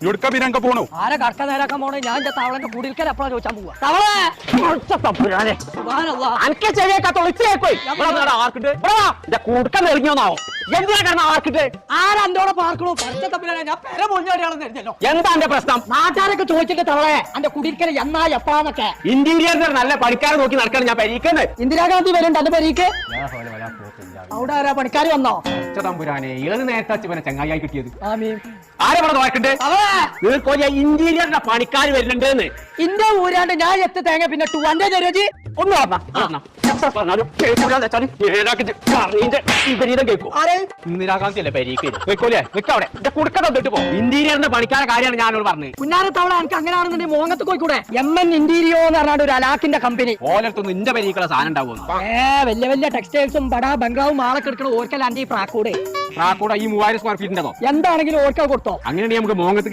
എവിടുക്ക പിന്നങ്ക പോണു ആരെ കടക്ക നേരാക്കാൻ പോണേ ഞാൻ എന്റെ തവളന്റെ കുടിൽക്കൽ എപ്പോഴാ ചോദിച്ചാൻ പോവാ അനക്കെ ചെവിയേക്കാത്ത ഒളിച്ചേക്കോയി കൂട്ടം എറിഞ്ഞോന്നാവോ എന്തിനാ കാരണം ആർക്കിട്ട് ആരെന്തോടെ പാർക്കണോ പഠിച്ച തമ്മിലാണ് ഞാൻ പെര പൊഞ്ഞാടിയാണെന്ന് എഴുതിയല്ലോ. എന്താ എന്റെ പ്രശ്നം? നാട്ടുകാരൊക്കെ ചോദിച്ചിട്ട് തവളെ എന്റെ കുടിൽക്കൽ എന്നാ എപ്പാന്നൊക്കെ. ഇന്റീരിയർ നല്ല പണിക്കാരെ നോക്കി നടക്കണം ഞാൻ പരീക്കുന്നത്. ഇന്ദിരാഗാന്ധി വരുന്നുണ്ട് എന്റെ പരീക്ക്. അവിടെ ആരാ പണിക്കാർ വന്നോ? തമ്പുരാനെ ഏത് നേരത്തെ ഇവനെ ചങ്ങായി കിട്ടിയത് ആമീൻ. ആരെ നോക്കണ്ടേ ഇന്റീരിയറിന്റെ പണിക്കാർ വരുന്നുണ്ടെന്ന് ഇന്റെ ഊരാണ്ട് ഞാൻ എത്ത് തേങ്ങ പിന്നെ ടു അന്റെ തരുജി ഒന്ന് ഇന്ദിരാഗാന്ധി അല്ലേ പരീക്ക് വെക്കോലേ വെക്കവിടെ കുടുക്കട തൊട്ട് പോ. ഇന്റീരിയറിന്റെ പണിക്കാരെ കാര്യമാണ് ഞാനോട് പറഞ്ഞത്. പുന്നാരത്തവള എനിക്ക് അങ്ങനെയാണെന്നുണ്ടെങ്കിൽ മോങ്ങത്ത് പോയിക്കൂടെ. MN ഇന്റീരിയോ എന്ന് പറഞ്ഞാൽ ഒരു അലാക്കിന്റെ കമ്പനി. ഓലത്തൊന്നും ഇന്റെ പരീക്കുള്ള സാധനം ഉണ്ടാവുന്നു. വലിയ വലിയ ടെക്സ്റ്റൈൽസും ബടാ ബംഗ്ലാവും ആളൊക്കെ എടുക്കണ ഓർക്കലാണ്ട് ഈ പ്രാക്കൂടെ പ്രാക്കൂടെ ഈ 3000 സ്ക്വയർ ഫീറ്റിന്റെതോ എന്താണെങ്കിലും ഓർക്ക കൊടുത്തോ. അങ്ങനെയാണെങ്കിൽ നമുക്ക് മോങ്ങത്ത്